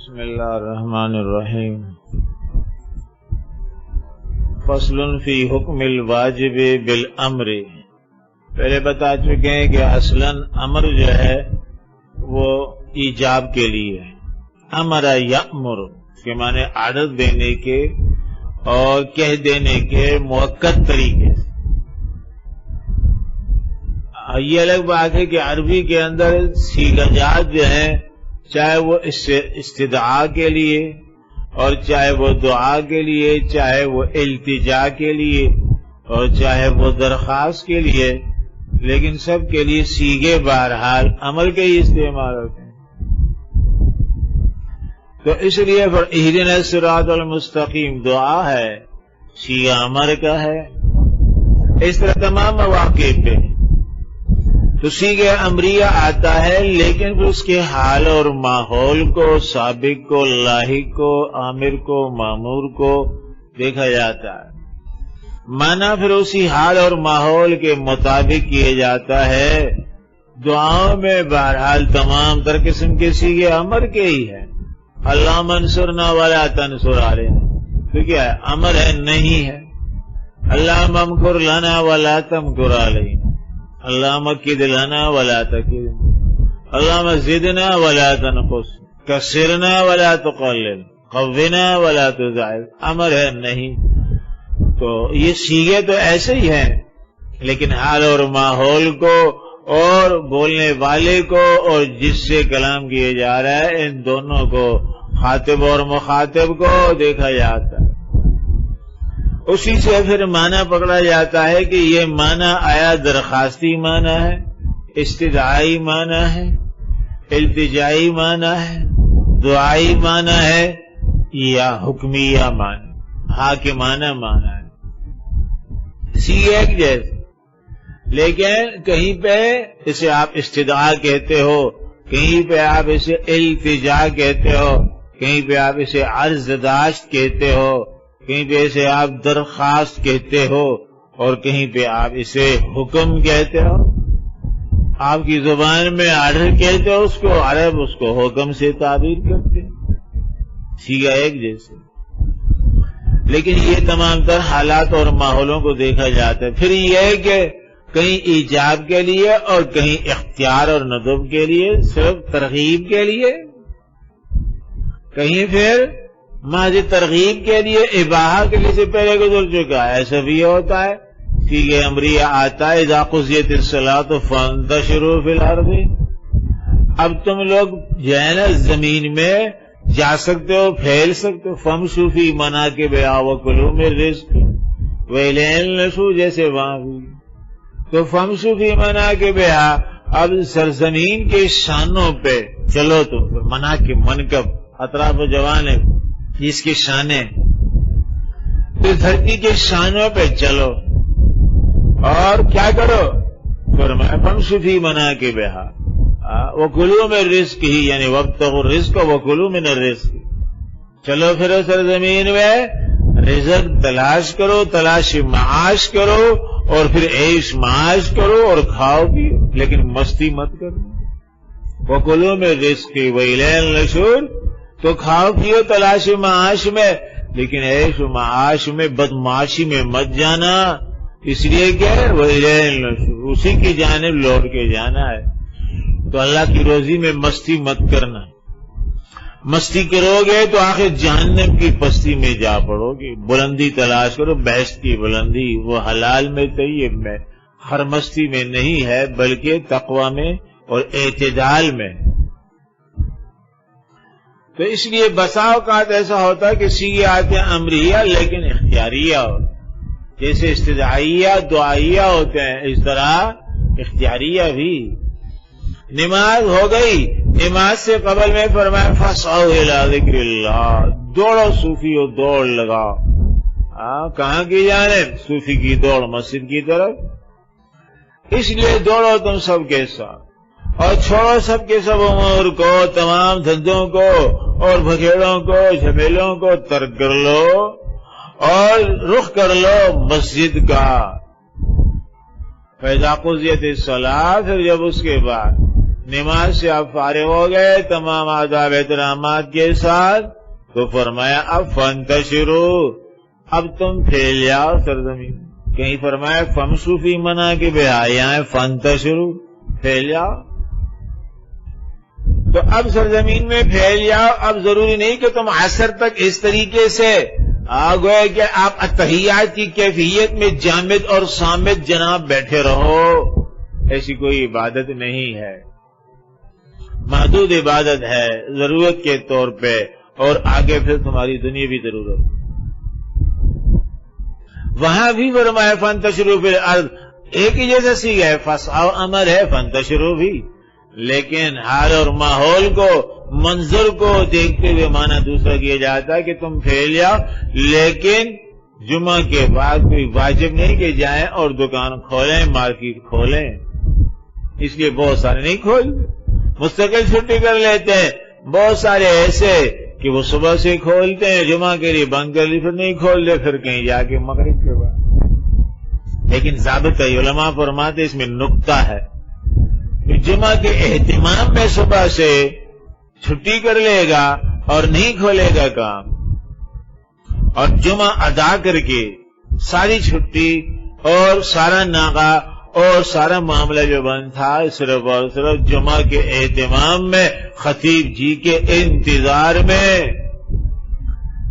بسم اللہ الرحمن الرحیم فصل فی حکم الواجب بالامر. پہلے بتا چکے ہیں کہ اصلاً امر جو ہے وہ ایجاب کے لیے ہے. امر یامر کے معنی آرڈر دینے کے اور کہہ دینے کے مؤکد طریقے سے. یہ الگ بات ہے کہ عربی کے اندر صیغہ جو ہیں چاہے وہ استدعا کے لیے اور چاہے وہ دعا کے لیے، چاہے وہ التجا کے لیے اور چاہے وہ درخواست کے لیے، لیکن سب کے لیے صیغے بہرحال عمل کے ہی استعمال ہوتے ہیں. تو اس لیے اہدنا الصراط المستقیم دعا ہے، صیغہ امر کا ہے. اس طرح تمام مواقع پہ تو صیغہ امریہ آتا ہے، لیکن پھر اس کے حال اور ماحول کو، سابق کو، لاحق کو، آمر کو، مامور کو دیکھا جاتا ہے. معنی پھر اسی حال اور ماحول کے مطابق کیا جاتا ہے. دعاؤں میں بہرحال تمام تر قسم کے صیغے امر کے ہی ہے. اللہم انصرنا ولا تنصر علینا تو کیا ہے؟ امر ہے، نہیں ہے. اللہم امکر لنا ولا تمکر علینا، اللہم اکد لنا ولا تکد، اللہم زدنا ولا تنقص، کسرنا ولا تقلل، قونا ولا تضعف. امر ہے، نہیں. تو یہ صیغے تو ایسے ہی ہیں، لیکن حال اور ماحول کو اور بولنے والے کو اور جس سے کلام کیے جا رہا ہے ان دونوں کو، خاطب اور مخاطب کو دیکھا جاتا ہے. اسی سے پھر معنی پکڑا جاتا ہے کہ یہ معنی آیا درخواستی معنی ہے، استدعائی معنی ہے، التجائی معنی ہے، دعائی معنی ہے یا حکمیہ معنی، حاکمانہ معنی ہے. صیغے ایک جیسے، لیکن کہیں پہ اسے آپ استدعا کہتے ہو، کہیں پہ آپ اسے التجا کہتے ہو، کہیں پہ آپ اسے عرض داشت کہتے ہو، کہیں پہ اسے آپ درخواست کہتے ہو اور کہیں پہ آپ اسے حکم کہتے ہو. آپ کی زبان میں آرڈر کہتے ہو اس کو، عرب اس کو حکم سے تعبیر کرتے ہیں. صیغہ ایک جیسے، لیکن یہ تمام تر حالات اور ماحولوں کو دیکھا جاتا ہے. پھر یہ ہے کہ کہیں ایجاب کے لیے اور کہیں اختیار اور ندب کے لیے، صرف ترغیب کے لیے، کہیں پھر محض ترغیب کے لیے، اباحہ کے لیے سے پہلے گزر چکا ہے. ایسا بھی ہوتا ہے. صیغہ امریہ آتا ہے اذا قضیت الصلاۃ فانتشروا فی الارض. اب تم لوگ جو ہے نا زمین میں جا سکتے ہو، پھیل سکتے ہو. فامشوا فی مناکبہا وکلوا من رزقہ والیہ النشور، جیسے وہاں بھی تو فامشوا فی مناکبہا. اب سرزمین کے شانوں پہ چلو تم. مناکب، منکب اطراف و جوانے جس کی شانیں، پھر دھرتی کے شانوں پہ چلو اور کیا کرو؟ فرمایا فامشوا فی مناکبہا وکلوا من رزقہ، یعنی وابتغوا الرزق وکلوا من الرزق. چلو پھر سرزمین میں رزق تلاش کرو، تلاش معاش کرو اور پھر عیش معاش کرو اور کھاؤ پیو، لیکن مستی مت کرو. وکلوا من رزق والیہ النشور، تو کھاؤ پیو تلاش معاش میں، لیکن عیش و معاش میں بدمعاشی میں مت جانا. اس لیے کہ وَإِلَيْهِ النُّشُورُ، اسی کی جانب لوٹ کے جانا ہے. تو اللہ کی روزی میں مستی مت کرنا. مستی کرو گے تو آخر جہنم کی پستی میں جا پڑو گے. بلندی تلاش کرو، بہشت کی بلندی وہ حلال میں، طیب میں، ہر مستی میں نہیں ہے بلکہ تقوی میں اور اعتدال میں. تو اس لیے بسا اوقات ایسا ہوتا ہے کہ صیغے آتے ہیں امریہ لیکن اختیاریہ ہو، جیسے استدعائیہ دعائیہ ہوتے ہیں، اس طرح اختیاریہ بھی. نماز ہو گئی، نماز سے قبل میں فرمایا فَاسْعَوْا إِلَىٰ ذِكْرِ اللَّهِ، دوڑو صوفیو، دوڑ لگاؤ. کہاں کی جانب؟ صوفی کی دوڑ مسجد کی طرف. اس لیے دوڑو تم سب کے ساتھ اور چھوڑو سب کے سب امور کو، تمام دھندوں کو اور بھگیڑوں کو، جھمیلوں کو ترک کر لو اور رخ کر لو مسجد کا. فَإِذَا قُضِيَتِ الصَّلَاةُ، پھر جب اس کے بعد نماز سے آپ فارغ ہو گئے تمام آداب احترامات کے ساتھ، تو فرمایا اب فانتشروا، اب تم پھیل جاؤ سرزمین. کہیں فرمایا فمشوا فی مناکبہا، یہاں فانتشروا، پھیل جاؤ. تو اب سرزمین میں پھیل جاؤ. اب ضروری نہیں کہ تم عصر تک اس طریقے سے گویا کہ آپ اتحیات کی کیفیت میں جامد اور صامت جناب بیٹھے رہو. ایسی کوئی عبادت نہیں ہے، محدود عبادت ہے ضرورت کے طور پہ، اور آگے پھر تمہاری دنیاوی ضرورت. وہاں بھی فرمایا فانتشروا فی الارض، ایک ہی جیسا سیکھا ہے، فسعوا امر ہے، فانتشروا بھی، لیکن حال اور ماحول کو، منظر کو دیکھتے ہوئے معنی دوسرا کیا جاتا ہے کہ تم پھیل جاؤ. لیکن جمعہ کے بعد کوئی واجب نہیں کہ جائیں اور دکان کھولیں، مارکیٹ کھولیں. اس لیے بہت سارے نہیں کھولتے، مستقل چھٹی کر لیتے ہیں. بہت سارے ایسے کہ وہ صبح سے کھولتے ہیں، جمعہ کے لیے بند کر لی، پھر نہیں کھولتے، پھر کہیں جا کے مغرب کے بعد. لیکن ضابطہ علماء فرماتے اس میں نکتہ ہے، جمعہ کے اہتمام میں صبح سے چھٹی کر لے گا اور نہیں کھولے گا کام، اور جمعہ ادا کر کے ساری چھٹی اور سارا ناغہ اور سارا معاملہ جو بند تھا صرف اور صرف جمعہ کے اہتمام میں، خطیب جی کے انتظار میں.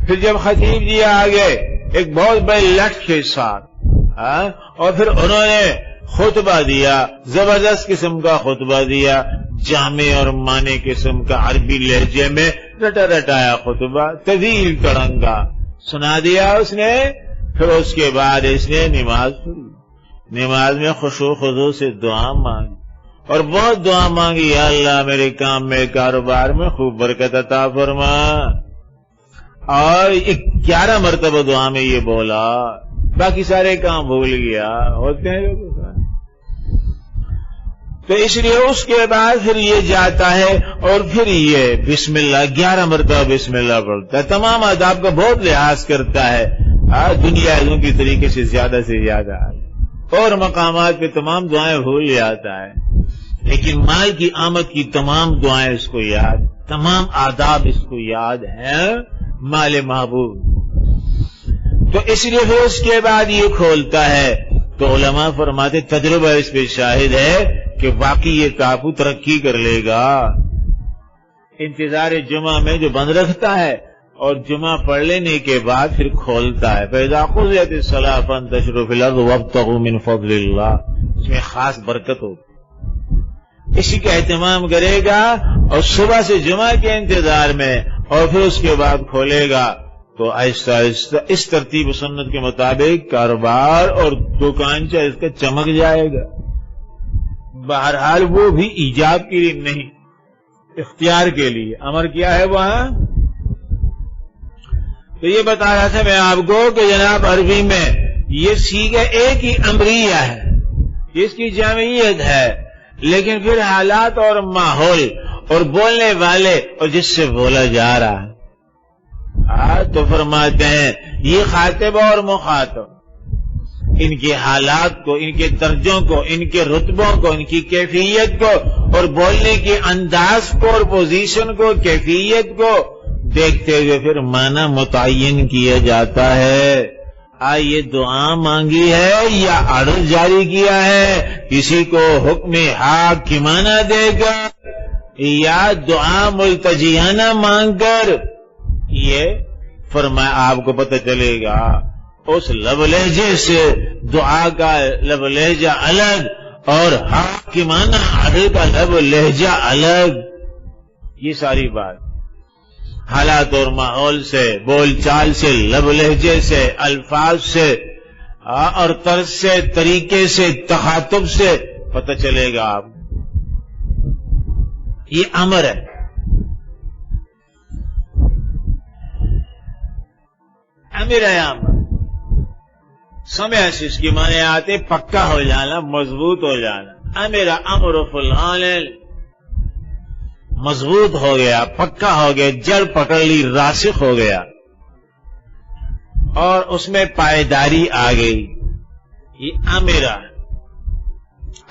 پھر جب خطیب جی آگے ایک بہت بڑے لٹ کے ساتھ اور پھر انہوں نے خطبہ دیا، زبردست قسم کا خطبہ دیا، جامع اور معنی قسم کا عربی لہجے میں رٹا رٹایا خطبہ، طویل تڑنگا سنا دیا اس نے. پھر اس کے بعد اس نے نماز پڑھی. نماز میں خشوع خضوع سے دعا مانگی اور بہت دعا مانگی، یا اللہ میرے کام میں، کاروبار میں خوب برکت عطا فرما. اور 11 مرتبہ دعا میں یہ بولا، باقی سارے کام بھول گیا، ہوتے ہیں لوگ. تو اس لیے اس کے بعد پھر یہ جاتا ہے اور پھر یہ بسم اللہ 11 مرتبہ بسم اللہ پڑھتا ہے. تمام آداب کا بہت لحاظ کرتا ہے، دنیا کی طریقے سے زیادہ اور مقامات پہ تمام دعائیں بھول جاتا ہے، لیکن مال کی آمد کی تمام دعائیں اس کو یاد، تمام آداب اس کو یاد ہیں، مال محبوب. تو اس لیے پھر اس کے بعد یہ کھولتا ہے. تو علماء فرماتے تجربہ اس پہ شاہد ہے کہ واقعی یہ ٹاپو ترقی کر لے گا. انتظار جمعہ میں جو بند رکھتا ہے اور جمعہ پڑھ لینے کے بعد پھر کھولتا ہے. فَإِذَا قُضِيَتِ الصَّلَاةُ فَانتَشِرُوا فِي الْأَرْضِ وَابْتَغُوا مِنْ فَضْلِ اللَّهِ. اس میں خاص برکت ہوگی، اسی کا اہتمام کرے گا اور صبح سے جمعہ کے انتظار میں، اور پھر اس کے بعد کھولے گا. تو آہستہ آہستہ اس ترتیب سنت کے مطابق کاروبار اور دکانچہ اس کا چمک جائے گا. بہرحال وہ بھی ایجاب کے لیے نہیں، اختیار کے لیے. امر کیا ہے وہاں؟ تو یہ بتا رہا تھا میں آپ کو کہ جناب عربی میں یہ صیغہ ایک ہی امریہ ہے، اس کی جامعیت ہے، لیکن پھر حالات اور ماحول اور بولنے والے اور جس سے بولا جا رہا ہے. تو فرماتے ہیں یہ خاطب اور مخاطب، ان کے حالات کو، ان کے درجوں کو، ان کے رتبوں کو، ان کی کیفیت کو اور بولنے کے انداز کو اور پوزیشن کو، کیفیت کو دیکھتے ہوئے پھر معنی متعین کیا جاتا ہے. یہ دعا مانگی ہے یا عرض جاری کیا ہے، کسی کو حکم حاکمانہ دے کر یا دعا ملتجیانہ مانگ کر، یہ فرمایا آپ کو پتہ چلے گا. اس لب لہجے سے دعا کا لب لہجہ الگ اور حاکمانہ عدل کا لب لہجہ الگ. یہ ساری بات حالات اور ماحول سے، بول چال سے، لب لہجے سے، الفاظ سے اور طرز سے، طریقے سے، تخاطب سے پتہ چلے گا آپ. یہ امر ہے. امر ہے امر. سمے اس کی معنی آتے پکا ہو جانا، مضبوط ہو جانا. امر امر فلان مضبوط ہو گیا، پکا ہو گیا، جڑ پکڑ لی، راسخ ہو گیا اور اس میں پائیداری آ گئی. یہ امر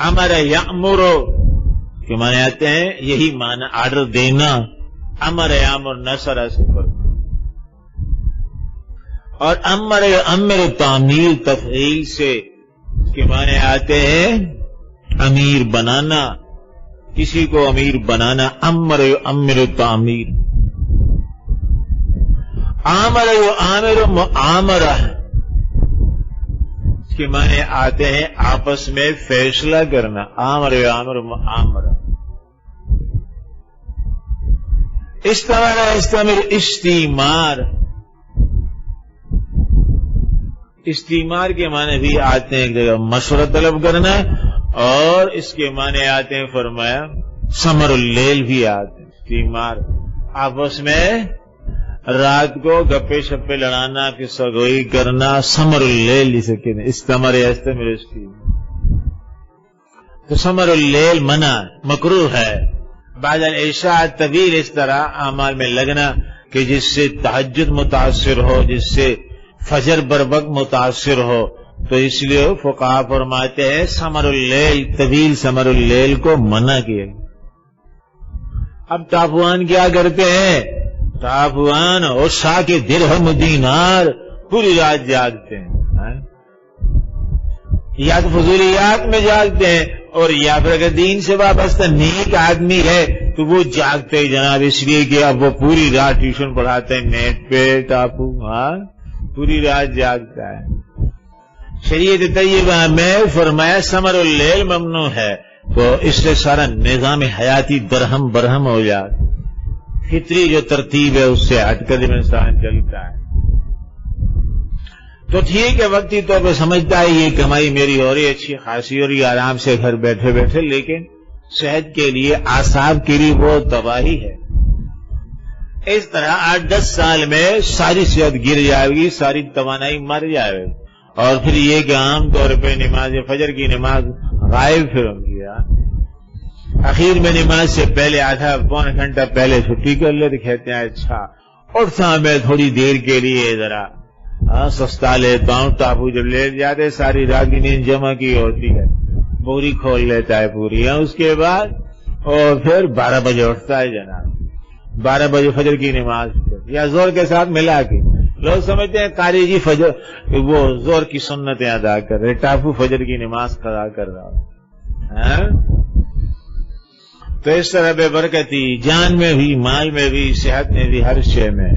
امر یامر کہ معنی آتے ہیں یہی معنی آرڈر دینا، امر امر نصر سے پر، اور امر تعمیل تفعیل سے کہ معنی آتے ہیں امیر بنانا، کسی کو امیر بنانا، امر تعمیر، عامر معامرہ کے معنی آتے ہیں آپس میں فیصلہ کرنا، عامر معامرہ، استمر استعمار، استعمار کے معنی بھی آتے ہیں ایک جگہ مشورہ طلب کرنا، اور اس کے معنی آتے ہیں فرمایا سمر اللیل بھی آتے ہیں، استعمار آپس میں رات کو گپے شپے لڑانا، قصہ گوئی کرنا، سمر اللیل جسے کہتے ہیں، استمر استعمار، تو سمر اللیل منع مکروہ ہے، بعد العشاء طویل اس طرح اعمال میں لگنا کہ جس سے تہجد متاثر ہو، جس سے فجر بر وقت متاثر ہو، تو اس لیے فقہا فرماتے ہیں سمر اللیل، طویل سمر اللیل کو منع کیا۔ اب ٹاپوان کیا کرتے ہیں؟ ٹاپوان اور شاہ کے درہم دینار پوری رات جاگتے ہیں، یا تو فضولیات میں جاگتے ہیں، اور یا پھر اگر دین سے وابستہ نیک آدمی ہے تو وہ جاگتے جناب اس لیے کہ اب وہ پوری رات ٹیوشن پڑھاتے ہیں نیٹ پہ، ٹاپو پوری رات جاگتا ہے۔ شریعت طیبہ میں فرمایا سمر اللیل ممنوع ہے، تو اس سے سارا نظام حیاتی درہم برہم ہو جاتا، فطری جو ترتیب ہے اس سے ہٹ کر انسان چلتا ہے۔ تو ٹھیک ہے وقتی طور پہ سمجھتا ہے یہ کمائی میری ہو رہی ہے، اچھی خاصی ہو رہی ہے آرام سے گھر بیٹھے بیٹھے، لیکن صحت کے لیے اعصاب کے لیے وہ تباہی ہے۔ اس طرح 8-10 سال میں ساری صحت گر جائے گی، ساری توانائی مر جائے گی، اور پھر یہ کہ عام طور پہ نماز فجر کی نماز غائب پھر ہوں گی، اخیر میں نماز سے پہلے آدھا پونا گھنٹہ پہلے چھٹی کر لے تو کہتے ہیں اچھا اٹھتا میں تھوڑی دیر کے لیے ذرا سستا لیتا ہوں، ٹاپو جب لے جاتے ساری رات کی نیند جمع کی ہوتی ہے، بوری کھول لیتا ہے پوری، اس کے بعد اور پھر 12 بجے اٹھتا ہے جناب، 12 بجے فجر کی نماز یا زور کے ساتھ ملا کے، لوگ سمجھتے ہیں قاری جی فجر وہ زور کی سنتیں ادا کر رہے، ٹاپو فجر کی نماز قضا کر رہا، تو اس طرح بے برکتی جان میں بھی، مال میں بھی، صحت میں بھی، ہر شے میں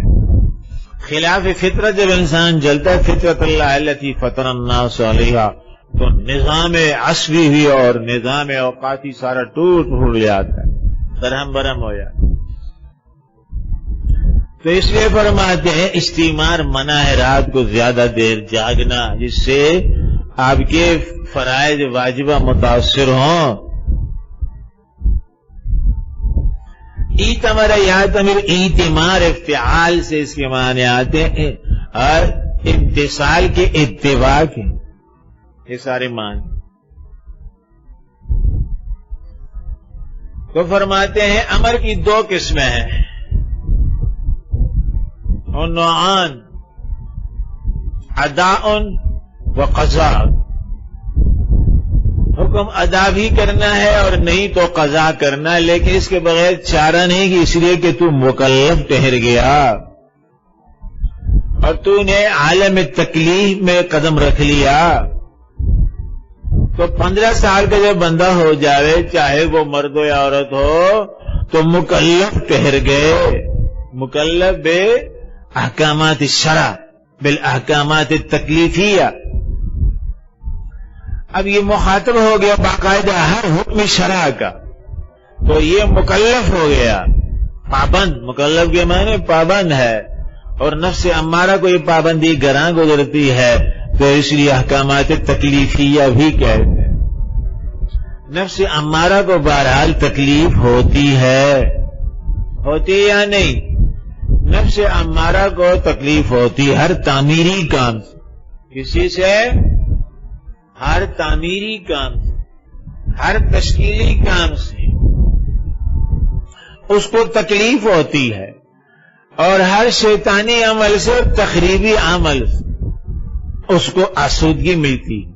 خلاف فطرت جب انسان جلتا ہے، فطرت اللہ التی فطر الناس علیہا، تو نظام عصبی بھی اور نظام اوقاتی سارا ٹوٹ جاتا ہے، درہم برہم ہو جاتا ہے۔ تو اس لیے فرماتے ہیں استعمار منع ہے، رات کو زیادہ دیر جاگنا، جس سے آپ کے فرائض واجبہ متاثر ہوں۔ ایتمر یاتمر ایتمار افتعال سے اس کے معنی آتے ہیں، اور امتثال کے اتباع کے، یہ سارے معنی۔ تو فرماتے ہیں امر کی 2 قسمیں ہیں، اور نوعان اداء و قضاء، حکم ادا بھی کرنا ہے اور نہیں تو قضا کرنا، لیکن اس کے بغیر چارہ نہیں کہ اس لیے کہ تو مکلف ٹھہر گیا اور تو نے عالم تکلیف میں قدم رکھ لیا، تو 15 سال کا جب بندہ ہو جاوے چاہے وہ مرد ہو یا عورت ہو تو مکلف ٹھہر گئے، مکلف بے احکامات الشرع بالاحکامات التکلیفیہ۔ اب یہ مخاطب ہو گیا باقاعدہ ہر حکم شرع کا، تو یہ مکلف ہو گیا، پابند، مکلف کے معنی پابند ہے، اور نفس امارہ کو یہ پابندی گراں گزرتی ہے، تو اس لیے احکامات تکلیفیہ بھی کہتے ہیں۔ نفس امارہ کو بہرحال تکلیف ہوتی ہے یا نہیں؟ نفس امارہ کو تکلیف ہوتی ہر تعمیری کام سے، کسی سے، ہر تعمیری کام سے، ہر تشکیلی کام سے اس کو تکلیف ہوتی ہے، اور ہر شیطانی عمل سے، تخریبی عمل سے اس کو آسودگی ملتی ہے،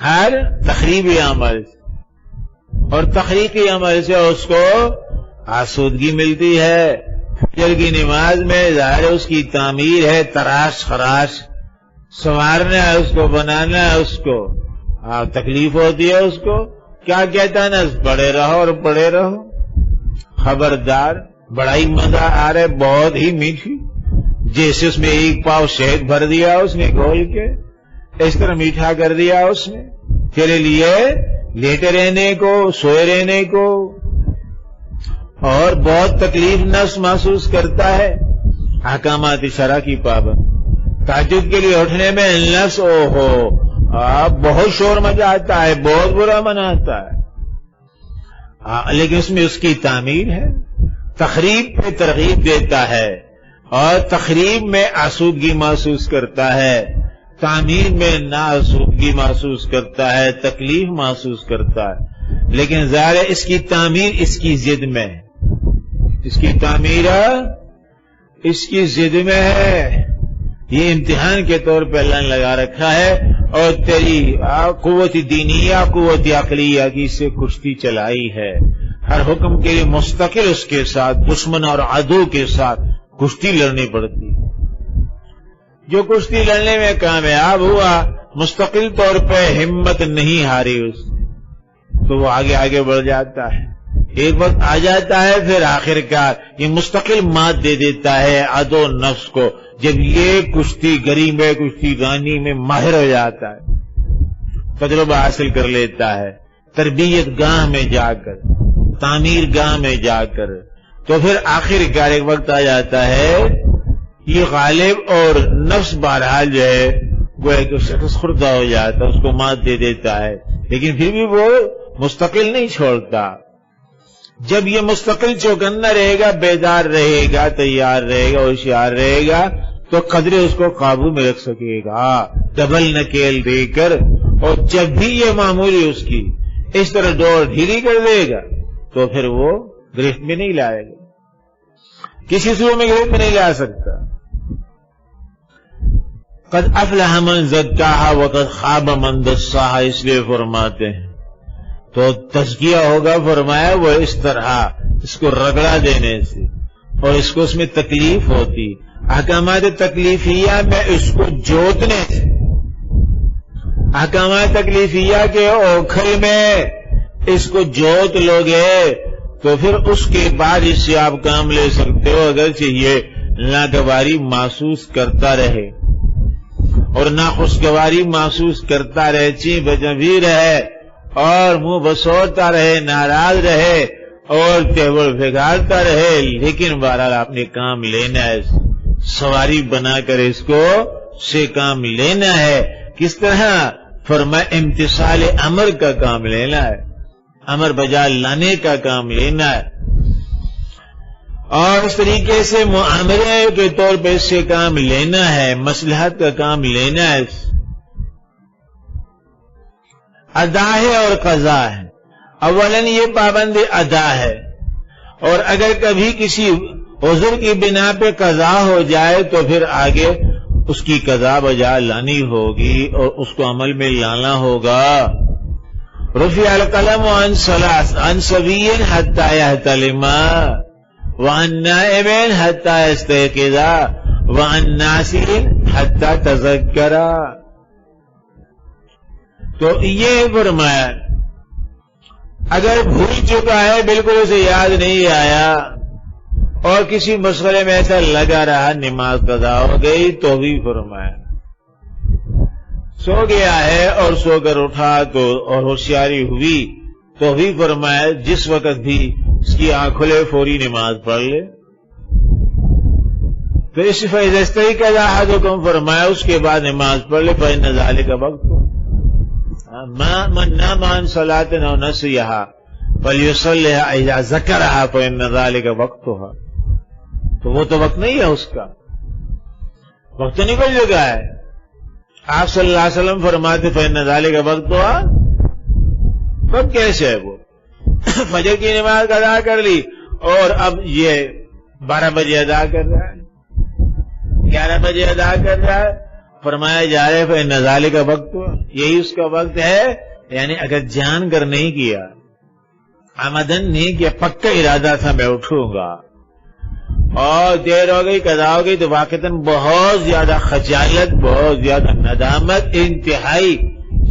ہر تخریبی عمل سے اور تخلیقی عمل سے اس کو آسودگی ملتی ہے۔ فجر کی نماز میں ظاہر اس کی تعمیر ہے، تراش خراش سنوارنا ہے، اس کو بنانا ہے، اس کو تکلیف ہوتی ہے۔ اس کو کیا کہتا ہے نا، پڑے رہو اور پڑے رہو، خبردار بڑا ہی مزہ آ رہا ہے، بہت ہی میٹھی، جیسے اس میں ایک پاؤ شہد بھر دیا اس نے گھول کے، اس طرح میٹھا کر دیا اس نے تیرے لیے، لیٹے رہنے کو، سوئے رہنے کو، اور بہت تکلیف نفس محسوس کرتا ہے۔ احکامات شرع کی پابند، تہجد کے لیے اٹھنے میں نفس بہت شور مچاتا ہے، بہت برا مناتا ہے، لیکن اس میں اس کی تعمیر ہے، تخریب پہ ترغیب دیتا ہے، اور تخریب میں آسودگی محسوس کرتا ہے، تعمیر میں ناآسودگی محسوس کرتا ہے، تکلیف محسوس کرتا ہے۔ لیکن ظاہر ہے اس کی تعمیر اس کی ضد میں ہے، اس کی تعمیر اس کی ضد میں ہے، یہ امتحان کے طور پہ اللہ نے لگا رکھا ہے، اور تیری قوت دینیہ قوت عقلیہ کی سے کشتی چلائی ہے، ہر حکم کے لیے مستقل اس کے ساتھ دشمن اور عدو کے ساتھ کشتی لڑنی پڑتی ہے۔ جو کشتی لڑنے میں کامیاب ہوا مستقل طور پہ ہمت نہیں ہاری اس نے، تو وہ آگے آگے بڑھ جاتا ہے، ایک وقت آ جاتا ہے پھر آخر کار یہ مستقل مات دے دیتا ہے عدو نفس کو، جب یہ کشتی گری میں کشتی رانی میں ماہر ہو جاتا ہے، تجربہ حاصل کر لیتا ہے، تربیت گاہ میں جا کر، تعمیر گاہ میں جا کر، تو پھر آخر کار ایک وقت آ جاتا ہے یہ غالب اور نفس بہرحال جو ہے وہ ایک شخص خوردہ ہو جاتا ہے، اس کو مات دے دیتا ہے، لیکن پھر بھی وہ مستقل نہیں چھوڑتا۔ جب یہ مستقل چوکنا رہے گا، بیدار رہے گا، تیار رہے گا، ہوشیار رہے گا، تو قدرے اس کو قابو میں رکھ سکے گا، ڈبل نکیل دے کر، اور جب بھی یہ معمولی اس کی اس طرح ڈور ڈھیلی کر دے گا تو پھر وہ گرفت میں نہیں لائے گا، کسی صورت میں گرفت میں نہیں لا سکتا۔ قد افلح من زکاہا وقد خاب من دساہا، اس لیے فرماتے ہیں تو تزکیہ ہوگا، فرمایا وہ اس طرح اس کو رگڑا دینے سے، اور اس کو اس میں تکلیف ہوتی، احکامات تکلیفیہ میں اس کو جوتنے سے، احکامات تکلیفیہ کے اوکھل میں اس کو جوت لوگے تو پھر اس کے بعد اس سے آپ کام لے سکتے ہو، اگرچہ یہ ناگواری محسوس کرتا رہے اور ناخوشگواری محسوس کرتا رہے، چین بجا بھی رہے اور منہ بسورتا رہے، ناراض رہے اور تیور بگاڑتا رہے، لیکن بہرحال آپ نے کام لینا ہے، سواری بنا کر اس کو سے کام لینا ہے۔ کس طرح؟ فرمایا امتثال امر کا کام لینا ہے، امر بجا لانے کا کام لینا ہے، اور اس طریقے سے معاملے کے طور پہ اس سے کام لینا ہے، مصلحت کا کام لینا ہے، ادا ہے اور قضا ہے۔ اولاً یہ پابند ادا ہے، اور اگر کبھی کسی عذر کی بنا پہ قضا ہو جائے تو پھر آگے اس کی قضا بجا لانی ہوگی اور اس کو عمل میں لانا ہوگا۔ رفع القلم عن ثلاث، عن صبی حتی یحتلم، وعن نائم حتی یستيقظ، وعن ناسی حتی تذکر۔ تو یہ فرمایا اگر بھول چکا ہے، بالکل اسے یاد نہیں آیا اور کسی مسئلے میں ایسا لگا رہا نماز قضا ہو گئی تو بھی فرمایا، سو گیا ہے اور سو کر اٹھا تو اور ہوشیاری ہوئی تو بھی فرمایا جس وقت بھی اس کی آنکھ کھلے فوری نماز پڑھ لے۔ تو اس فیض کا احدکم فرمایا اس کے بعد نماز پڑھ لے، فإن ذلک وقت من نام عن صلاۃ او نسیھا فلیصلیھا اذا ذکرھا فإن ذلک وقتھا۔ تو وہ تو وقت نہیں ہے، اس کا وقت تو نکل چکا ہے۔ آپ صلی اللہ علیہ وسلم فرماتے فإن ذلک وقتھا، وقت کیسے ہے؟ وہ فجر کی نماز ادا کر لی اور اب یہ 12 بجے ادا کر رہا ہے، 11 بجے ادا کر رہا ہے، فرمایا جا رہا ہے فإن ذلک وقت، یہی اس کا وقت ہے، یعنی اگر جان کر نہیں کیا آمدن نہیں کہ پکا ارادہ تھا میں اٹھوں گا، اور دیر ہو گئی، قضا ہو گئی، تو واقعتاً بہت زیادہ خجالت، بہت زیادہ ندامت، انتہائی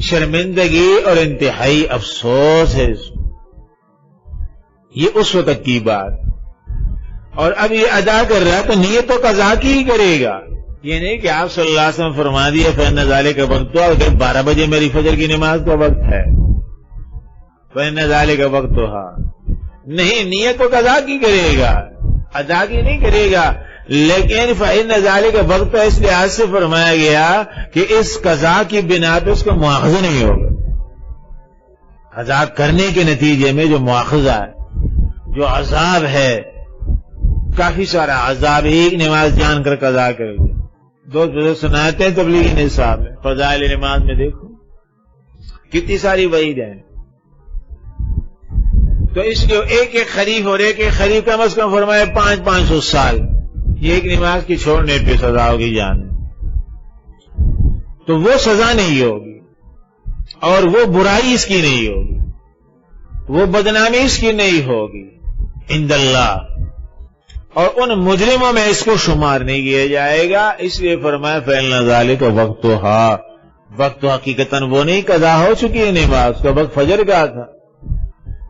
شرمندگی اور انتہائی افسوس ہے. یہ اس وقت کی بات. اور اب یہ ادا کر رہا تو نیت تو قضا کی ہی کرے گا. یہ نہیں کہ آپ صلی اللہ علیہ وسلم فرما دیا فإن ذلك وقت، اگر 12 بجے میری فجر کی نماز کا وقت ہے فإن ذلك وقتها، نہیں، نیت تو قضا کی کرے گا، ادا کی نہیں کرے گا. لیکن فإن ذلك وقت اس لحاظ سے فرمایا گیا کہ اس قضا کی بنا پہ اس کا مواخذہ نہیں ہوگا. قضا کرنے کے نتیجے میں جو مواخذہ ہے، جو عذاب ہے، کافی سارا عذاب، ایک نماز جان کر قضا کرے گا. دو سناتے ہیں تبلیغی نصاب میں، فضائل نماز میں دیکھو کتنی ساری وعید ہیں. تو اس لیے ایک ایک خریف اور ایک ایک خریف کم از کم فرمائے 500 سال، یہ ایک نماز کی چھوڑنے پہ سزا ہوگی جان. تو وہ سزا نہیں ہوگی، اور وہ برائی اس کی نہیں ہوگی، وہ بدنامی اس کی نہیں ہوگی عند اللہ، اور ان مجرموں میں اس کو شمار نہیں کیا جائے گا. اس لیے فرمایا فإن ذلك وقتها، وقت حقیقتاً وہ نہیں قضا ہو چکی ہے نماز کا وقت فجر کا تھا.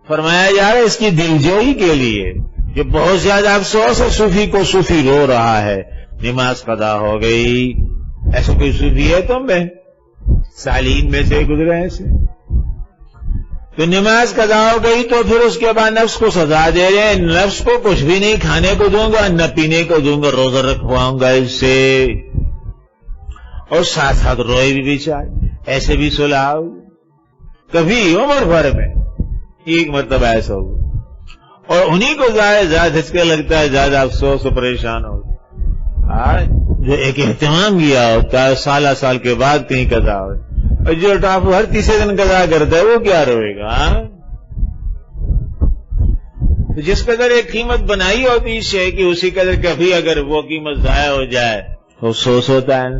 فرمایا جا رہا ہے اس کی دلجوئی کے لیے، جو بہت زیادہ افسوس ہے صوفی کو، صوفی رو رہا ہے نماز قضا ہو گئی. ایسا کوئی صوفی ہے تم میں؟ سالین میں سے گزرے ایسے. تو نماز قضا ہو گئی تو پھر اس کے بعد نفس کو سزا دے رہے ہیں، نفس کو کچھ بھی نہیں کھانے کو دوں گا، نہ پینے کو دوں گا، روزہ رکھواؤں گا اس سے، اور ساتھ ساتھ روئے بھی بیچارے. ایسے بھی سلاؤ کبھی عمر بھر میں ایک مرتبہ ایسا ہوگا، اور انہی کو زیادہ دھچکا لگتا ہے، زیادہ افسوس و پریشان ہوگا. جو ایک اہتمام کیا ہوتا ہے سالہ سال کے بعد کہیں قضا ہو، اور جو ٹاپ ہر تیسرے دن قضا کرتا ہے وہ کیا روئے گا؟ تو جس قدر ایک قیمت بنائی ہوتی ہے کہ اسی قدر کبھی اگر وہ قیمت ضائع ہو جائے تو افسوس ہوتا ہے.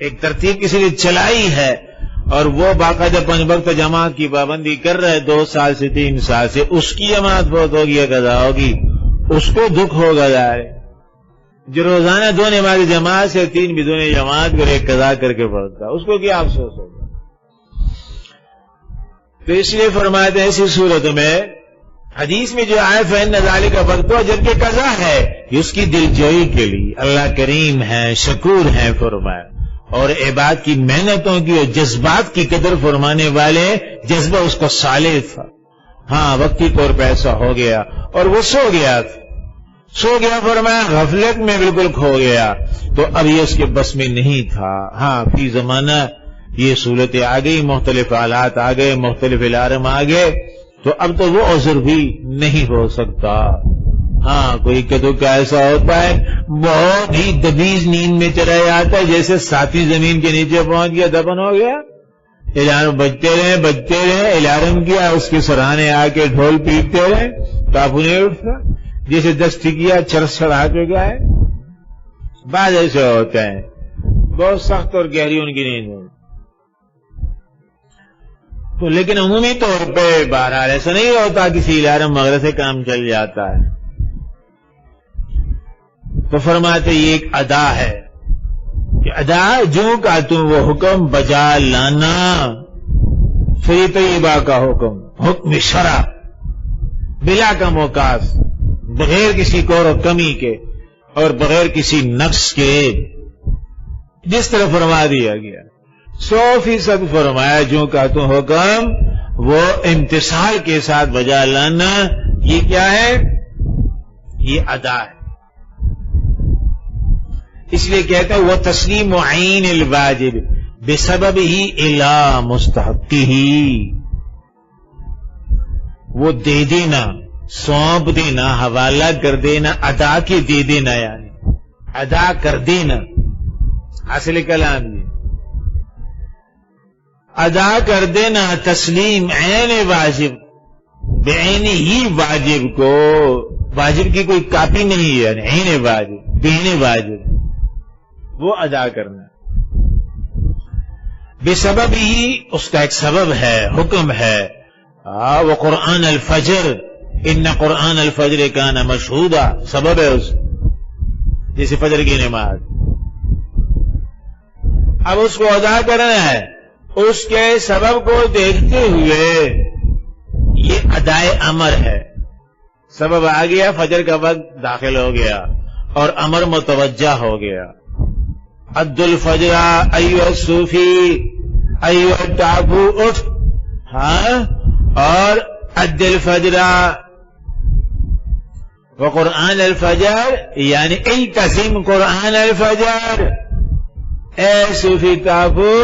ایک ترتیب کسی نے چلائی ہے اور وہ باقاعدہ 5 وقت جماعت کی پابندی کر رہے 2 سال سے 3 سال سے، اس کی جماعت بہت ہوگی یا قضا ہوگی، اس کو دکھ ہوگا. جو روزانہ 2 نماز جماعت سے 3 بدون جماعت کو ایک قضا کر کے پڑھتا، اس کو کیا افسوس ہوگا؟ تو اس لیے فرماتے ہیں ایسی صورت میں حدیث میں جو آئے فإن ذلك وقت، جبکہ قضا ہے اس کی دلجوئی کے لیے. اللہ کریم ہے، شکور ہے فرمایا، اور عباد کی محنتوں کی اور جذبات کی قدر فرمانے والے، جذبہ اس کو صالح تھا. ہاں وقتی طور پہ ایسا ہو گیا اور وہ سو گیا فرمایا، غفلت میں بالکل کھو گیا، تو اب یہ اس کے بس میں نہیں تھا. ہاں فی زمانہ یہ صورتیں آ گئی، مختلف حالات آ گئے، مختلف الارم آ گئے، تو اب تو وہ عذر بھی نہیں ہو سکتا. ہاں کوئی کدو کا ایسا ہوتا ہے بہت ہی دبیز نیند میں چلا جاتا ہے، جیسے 7ویں زمین کے نیچے پہنچ گیا، دفن ہو گیا. الارم بجتے رہے، الارم کیا، اس کے سرانے آ کے ڈھول پیٹتے رہے، کافو نہیں اٹھتا، جیسے 10 ٹکیا چرس چڑھا چکا ہے. بعض ایسے ہوتے ہیں بہت سخت اور گہری ان کی نیند ہے. تو لیکن عمومی طور پہ بہرحال ایسا نہیں ہوتا، کسی الارم وغیرہ سے کام چل جاتا ہے. تو فرماتے یہ ایک ادا ہے کہ ادا جو کا تم وہ حکم بجا لانا، فی طیبہ کا حکم شرع بلا کم اوقاس، بغیر کسی کور و کمی کے اور بغیر کسی نقص کے، جس طرح فرما دیا گیا 100% فرمایا. جو کا تم حکم وہ امتثال کے ساتھ بجا لانا، یہ کیا ہے؟ یہ ادا ہے. اس لیے کہتے ہیں وہ تسلیم عین الواجب بسبب ہی الی مستحقہ، وہ دے دینا، سونپ دینا، حوالہ کر دینا، ادا کے دے دینا، یعنی ادا کر دینا. اصل کلام یہ ادا کر دینا، تسلیم عین واجب، بعین ہی واجب کو، واجب کی کوئی کاپی نہیں ہے، عین واجب، بعین واجب، وہ ادا کرنا. بے سبب ہی اس کا ایک سبب ہے، حکم ہے، وہ قرآن الفجر، ان قرآن الفجر کان مشہودا، سبب ہے اس جیسے فجر کی نماز. اب اس کو ادا کرنا ہے، اس کے سبب کو دیکھتے ہوئے یہ ادائے امر ہے. سبب آ گیا، فجر کا وقت داخل ہو گیا اور امر متوجہ ہو گیا. اد الفجر ایوہ الصوفی ایوہ التعبو، اٹھ. ہاں، اور اد الفجر وقرآن الفجر یعنی التزم قرآن الفجر. اے صوفی تعبو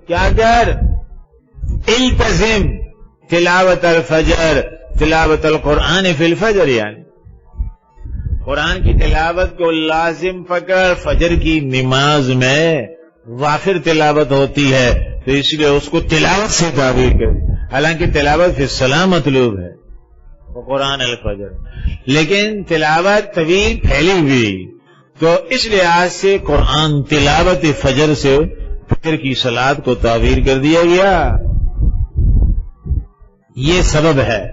کیا کر؟ التزم تلاوت الفجر، تلاوت القرآن فی الفجر، یعنی قرآن کی تلاوت کو لازم پکڑ. فجر کی نماز میں وافر تلاوت ہوتی ہے تو اس لیے اس کو تلاوت سے تعبیر کر، حالانکہ تلاوت فی الصلاۃ مطلوب ہے وہ قرآن الفجر، لیکن تلاوت طویل پھیلی ہوئی تو اس لحاظ سے قرآن تلاوت فجر سے فجر کی صلاۃ کو تعبیر کر دیا گیا. یہ سبب ہے،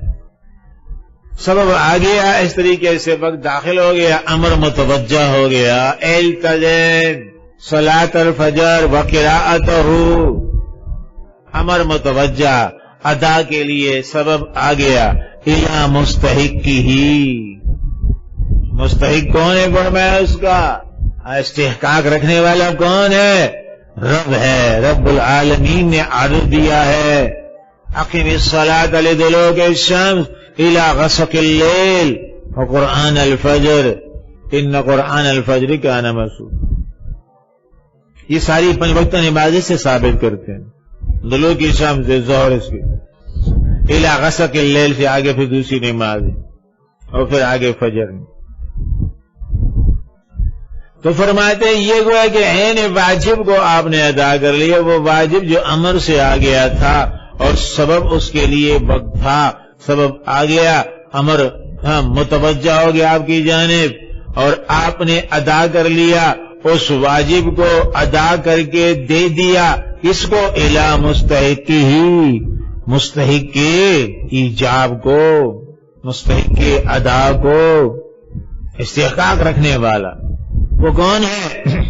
سبب آ گیا، اس طریقے سے وقت داخل ہو گیا، امر متوجہ ہو گیا. التزم صلاۃ الفجر وقراءتہ، امر متوجہ ادا کے لیے سبب آ گیا. الی مستحقہ، مستحق کون ہے فرمایا اس کا؟ استحقاق رکھنے والا کون ہے؟ رب ہے، رب العالمین نے عرض دیا ہے اقم الصلاۃ لدلوک الشمس الى غسق اللیل وقرآن الفجر ان قرآن الفجر کان مشہودا. یہ ساری پنج وقتہ نمازیں سے ثابت کرتے ہیں. دلوک الشمس سے ظہر، اس کے الى غسق اللیل سے آگے پھر دوسری نماز اور پھر آگے فجر. تو فرماتے ہیں یہ گویا کہ عین واجب کو آپ نے ادا کر لیا، وہ واجب جو امر سے آ گیا تھا اور سبب اس کے لیے وقت تھا، سبب آ گیا، امر متوجہ ہو گیا آپ کی جانب اور آپ نے ادا کر لیا. اس واجب کو ادا کر کے دے دیا، اس کو الی مستحق ہی، مستحق کے ایجاب کو، مستحق کے ادا کو، استحقاق رکھنے والا وہ کون ہے؟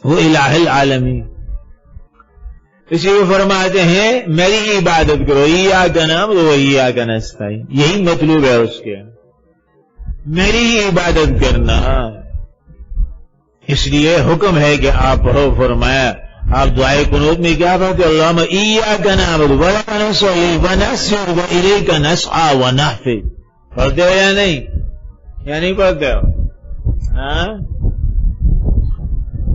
وہ الہ العالمین. اسی کو فرماتے ہیں میری عبادت کرو، ایاک نعبد و ایاک نستعین، یہی مطلوب ہے اس کے، میری ہی عبادت کرنا. اس لیے حکم ہے کہ آپ پڑھو. فرمایا آپ دعائے قنوت میں کیا پڑھتے؟ اللہم ایاک نعبد و لک نصلی و نسجد و الیک نسعی و نحفظ. پڑھتے ہو یا نہیں؟ یا نہیں پڑھتے ہو؟ ہاں،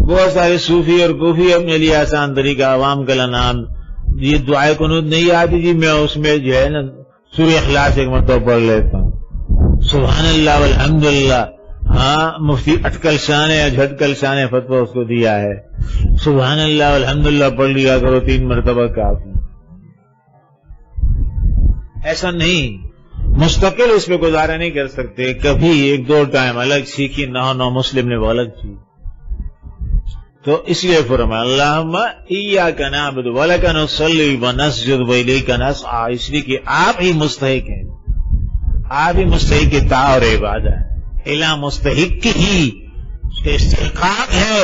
بہت سارے صوفی اور کوفی اپنے لیے آسان طریقہ عوام کا نام، یہ دعائے قنوت نہیں آتی جی، میں اس میں جو ہے نا سورہ اخلاص ایک مرتبہ پڑھ لیتا ہوں، سبحان اللہ والحمدللہ. ہاں، مفتی اٹکل شاہ نے جھٹکل شاہ نے فتویٰ اس کو دیا ہے، سبحان اللہ والحمدللہ پڑھ لیا کرو 3 مرتبہ کافی. ایسا نہیں، مستقل اس پہ گزارا نہیں کر سکتے، کبھی 1-2 ٹائم الگ سیکھی، نہ مسلم نے وہ الگ چیز. تو اس لیے فرمایا اللہم ایاک نعبد و لک نصلی و نسجد و الیک نسعی، اس لیے کہ آپ ہی مستحق ہیں، آپ ہی مستحق طاعت اور عبادت ہے. الا مستحق ہی، اس کے استحقاق ہے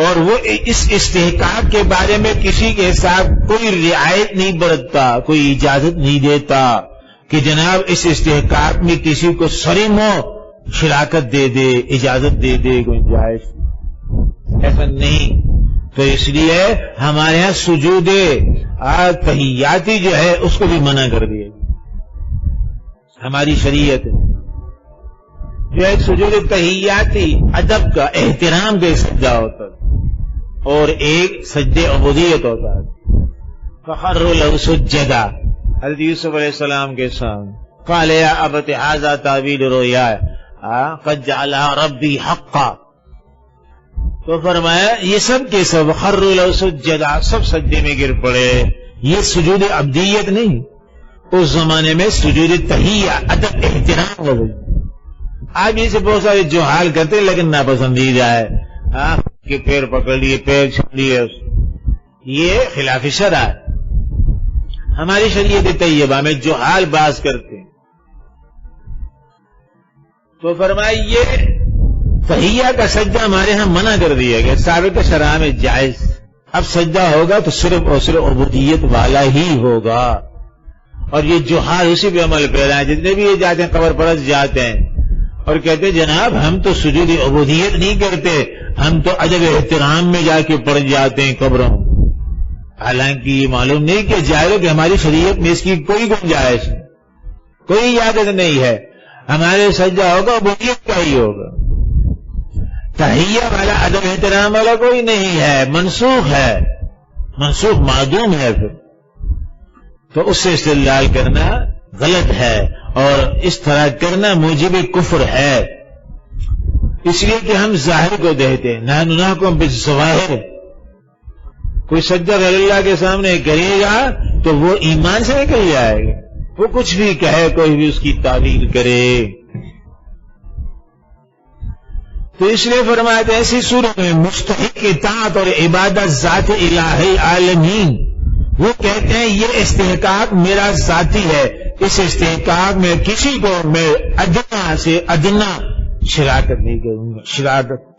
اور وہ اس استحقاق کے بارے میں کسی کے ساتھ کوئی رعایت نہیں برتتا، کوئی اجازت نہیں دیتا کہ جناب اس استحقاق میں کسی کو صریم ہو شراکت دے دے، اجازت دے دے، کوئی جائز ایسا نہیں. تو اس لیے ہمارے ہاں سجود تحیاتی جو ہے اس کو بھی منع کر دیا. ہماری شریعت جو ہے سجود تحیاتی ادب کا، احترام کا سجدہ ہوتا ہے اور ایک سجدے عبودیت ہوتا ہے. فخروا له سجدا، حضرت یوسف علیہ السلام کے سامنے قال یا ابت ھذا تعبیر رؤیا قد جعلها ربی حقا. تو فرمایا یہ سب کے سب خروا له سجدا، سب سجدے میں گر پڑے. یہ سجود عبدیت نہیں، اس زمانے میں سجود تحیہ ادب احترام ہو گئی. آج اسے بہت سارے جو حال کرتے لیکن ناپسندیدہ ہے، کہ پیر پکڑ لیے، پیر چھوڑ لیے، یہ خلاف شرع ہے. ہماری شریعت طیبہ میں جو حال باز کرتے ہیں تو فرمائیے تحیہ کا سجدہ ہمارے ہاں منع کر دیا گیا، سابق شرع میں جائز، اب سجدہ ہوگا تو صرف اور صرف عبودیت والا ہی ہوگا، اور یہ جو حال اسی پہ عمل پیرا ہے، جتنے بھی یہ جاتے ہیں قبر پرست جاتے ہیں اور کہتے ہیں جناب ہم تو سجود عبودیت نہیں کرتے، ہم تو ادب احترام میں جا کے پڑ جاتے ہیں قبروں، حالانکہ یہ معلوم نہیں کہ جائز کہ ہماری شریعت میں اس کی کوئی گنجائش نہیں، کوئی اجازت نہیں ہے، ہمارے سجدہ ہوگا عبودیت کا ہی ہوگا، تحیہ والا ادب احترام والا کوئی نہیں ہے، منسوخ ہے، منسوخ معدوم ہے، پھر تو اس سے استدلال کرنا غلط ہے اور اس طرح کرنا موجب کفر ہے، اس لیے کہ ہم ظاہر کو دیکھتے ہیں، نحن نحکم بالظواہر، کوئی سجدہ غیر اللہ کے سامنے کرے گا تو وہ ایمان سے نکل جائے گا، وہ کچھ بھی کہے، کوئی بھی اس کی تعویل کرے، تو اس لیے فرماتے ہیں ایسی صورت میں مستحق اطاعت اور عبادت ذات الہ العالمین، وہ کہتے ہیں یہ استحقاق میرا ذاتی ہے، اس استحقاق میں کسی کو میں ادنا سے ادنا شراکت نہیں کروں گا،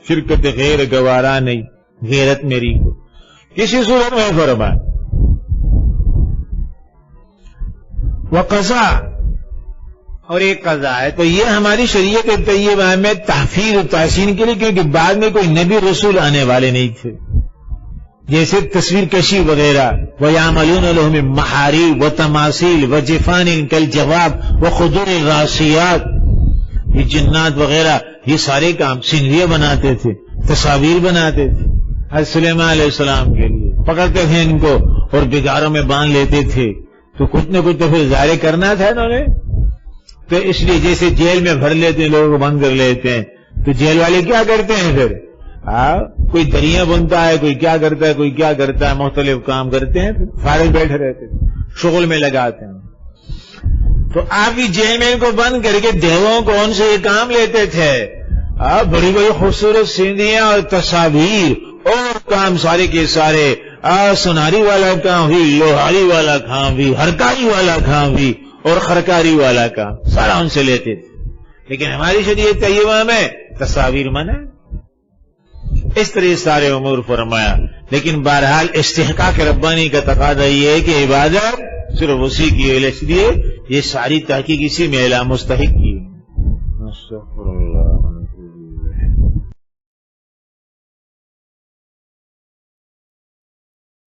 شرکت غیر گوارا نہیں، غیرت میری کو کسی صورت میں فرمائے۔ وقضا، اور ایک قضا ہے، تو یہ ہماری شریعت طیبہ میں تحفیظ و تحسین کے لیے، کیونکہ بعد میں کوئی نبی رسول آنے والے نہیں تھے، جیسے تصویر کشی وغیرہ، وَيَعْمَلُونَ لَهُ مِن مَحَارِيبَ وَتَمَاثِيلَ وَجِفَانٍ كَالْجَوَابِ وَخُدُورِ الرَّاسِيَاتِ، یہ جنات وغیرہ یہ سارے کام سینریاں بناتے تھے، تصاویر بناتے تھے حضرت سلیمان علیہ السلام کے لیے، پکڑتے تھے ان کو اور بگاروں میں باندھ لیتے تھے، تو کچھ نہ کچھ تو پھر ظاہر کرنا تھا انہوں نے، تو اس لیے جیسے جیل میں بھر لیتے ہیں، لوگوں کو بند کر لیتے ہیں، تو جیل والے کیا کرتے ہیں پھر، کوئی دریاں بنتا ہے، کوئی کیا کرتا ہے، کوئی کیا کرتا ہے، مختلف کام کرتے ہیں، پھر فارغ بیٹھے رہتے ہیں، شغل میں لگاتے ہیں، تو آپ بھی جیل میں ان کو بند کر کے دیووں کو ان سے یہ کام لیتے تھے، بڑی بڑی خوبصورت سینریاں اور تصاویر اور کام سارے کے سارے، سناری والا کام بھی، لوہاری والا کام بھی، ہرکاری والا کام بھی اور خرکاری والا کام سارا ان سے لیتے تھے، لیکن ہماری شریعت طیبہ میں تصاویر منع، اس طرح سارے امور فرمایا، لیکن بہرحال استحقاق ربانی کا تقاضا یہ ہے کہ عبادت صرف اسی کی ہے، اس لیے یہ ساری تحقیق اسی میں اعلان مستحق کی